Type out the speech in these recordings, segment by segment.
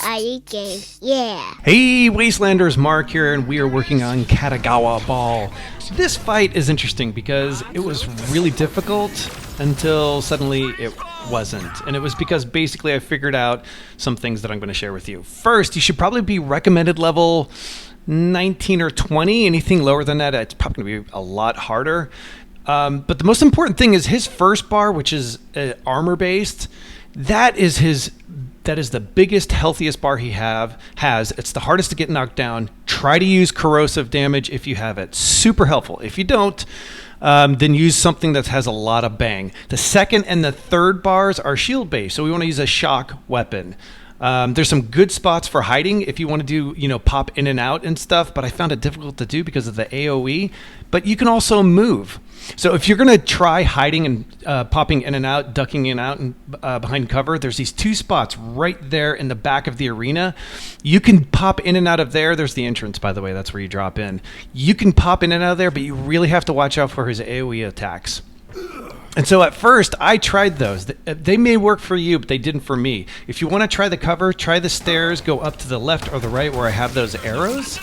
I.Eat.Games, yeah. Hey Wastelanders, Mark here, and we are working on Katagawa Ball. This fight is interesting because it was really difficult until suddenly it wasn't. And it was because basically I figured out some things that I'm going to share with you. First, you should probably be recommended level 19 or 20. Anything lower than that, it's probably going to be a lot harder. But the most important thing is his first bar, which is armor-based. That is the biggest, healthiest bar he has. It's the hardest to get knocked down. Try to use corrosive damage if you have it. Super helpful. If you don't, then use something that has a lot of bang. The second and the third bars are shield-based, so we want to use a shock weapon. There's some good spots for hiding if you want to do, pop in and out and stuff, but I found it difficult to do because of the AoE. But you can also move. So if you're going to try hiding and popping in and out, ducking in and out and behind cover, there's these two spots right there in the back of the arena. You can pop in and out of there. There's the entrance, by the way. That's where you drop in. You can pop in and out of there, but you really have to watch out for his AoE attacks. And so at first, I tried those. They may work for you, but they didn't for me. If you want to try the cover, try the stairs, go up to the left or the right where I have those arrows.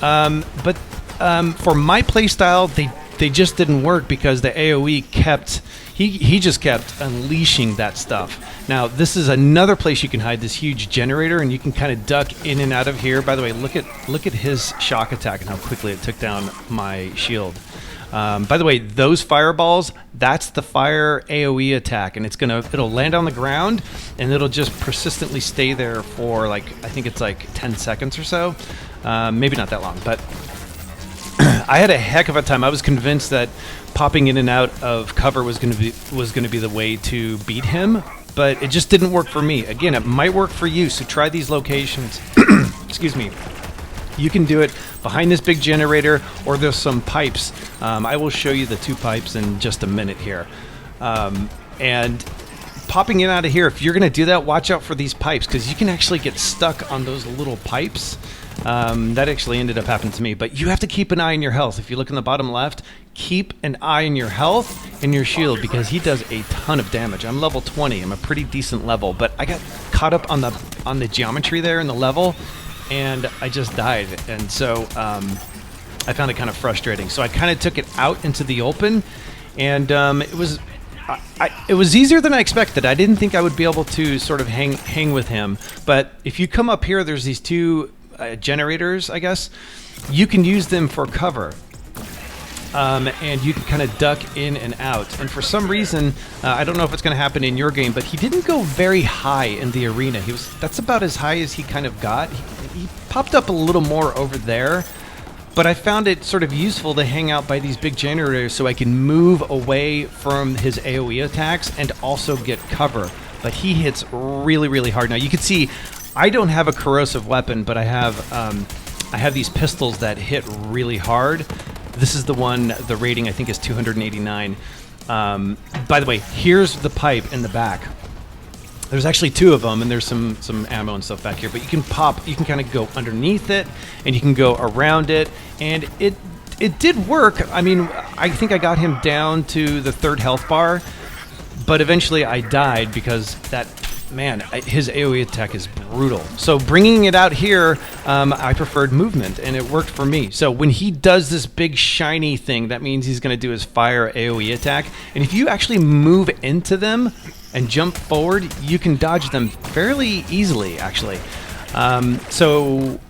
But for my playstyle, they just didn't work because the AoE kept... He just kept unleashing that stuff. Now, this is another place you can hide this huge generator, and you can kind of duck in and out of here. By the way, look at his shock attack and how quickly it took down my shield. By the way, those fireballs, that's the fire AoE attack, and it'll land on the ground, and it'll just persistently stay there for I think it's 10 seconds or so. Maybe not that long, but I had a heck of a time. I was convinced that popping in and out of cover was going to be the way to beat him, but it just didn't work for me. Again, it might work for you, so try these locations. Excuse me. You can do it behind this big generator, or there's some pipes. I will show you the two pipes in just a minute here. And popping in and out of here, if you're going to do that, watch out for these pipes, because you can actually get stuck on those little pipes. That actually ended up happening to me. But you have to keep an eye on your health. If you look in the bottom left, keep an eye on your health and your shield, because he does a ton of damage. I'm level 20. I'm a pretty decent level, but I got caught up on the geometry there in the level, and I just died. And so I found it kind of frustrating. So I kind of took it out into the open, and it was easier than I expected. I didn't think I would be able to sort of hang with him. But if you come up here, there's these two generators, I guess. You can use them for cover. And you can kind of duck in and out. And for some reason, I don't know if it's going to happen in your game, but he didn't go very high in the arena. That's about as high as he kind of got. He popped up a little more over there, but I found it sort of useful to hang out by these big generators so I can move away from his AoE attacks and also get cover. But he hits really, really hard. Now you can see I don't have a corrosive weapon, but I have these pistols that hit really hard. This is the one, the rating I think is 289. By the way, here's the pipe in the back. There's actually two of them, and there's some ammo and stuff back here. But you can kind of go underneath it, and you can go around it, and it did work. I mean, I think I got him down to the third health bar, but eventually I died because his AoE attack is brutal. So bringing it out here, I preferred movement, and it worked for me. So when he does this big shiny thing, that means he's going to do his fire AoE attack. And if you actually move into them and jump forward, you can dodge them fairly easily, actually. So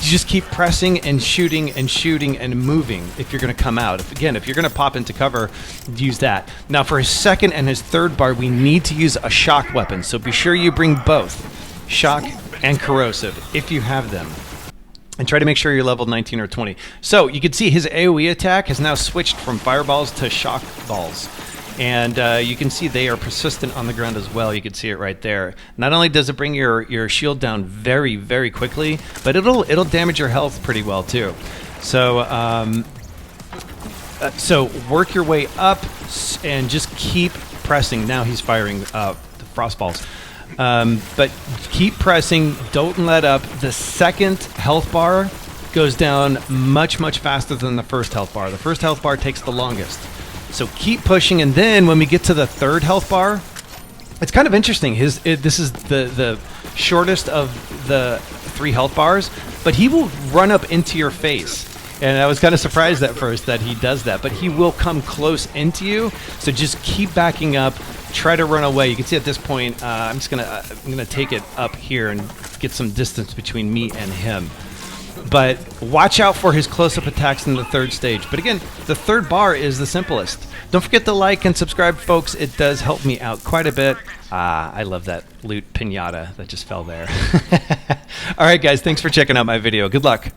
just keep pressing and shooting and moving if you're going to come out. If you're going to pop into cover, use that. Now for his second and his third bar, we need to use a shock weapon. So be sure you bring both, shock and corrosive, if you have them. And try to make sure you're level 19 or 20. So you can see his AoE attack has now switched from fireballs to shock balls. And you can see they are persistent on the ground as well. You can see it right there. Not only does it bring your shield down very, very quickly, but it'll damage your health pretty well too. So so work your way up and just keep pressing. Now he's firing the frost balls. But keep pressing. Don't let up. The second health bar goes down much, much faster than the first health bar. The first health bar takes the longest. So keep pushing, and then when we get to the third health bar, It's kind of interesting. This is the shortest of the 3 health bars, but he will run up into your face. And I was kind of surprised at first that he does that, but he will come close into you. So just keep backing up. Try to run away. You can see at this point, I'm gonna take it up here and get some distance between me and him. But watch out for his close-up attacks in the 3rd stage. But again, the 3rd bar is the simplest. Don't forget to like and subscribe, folks. It does help me out quite a bit. I love that loot pinata that just fell there. All right, guys, thanks for checking out my video. Good luck.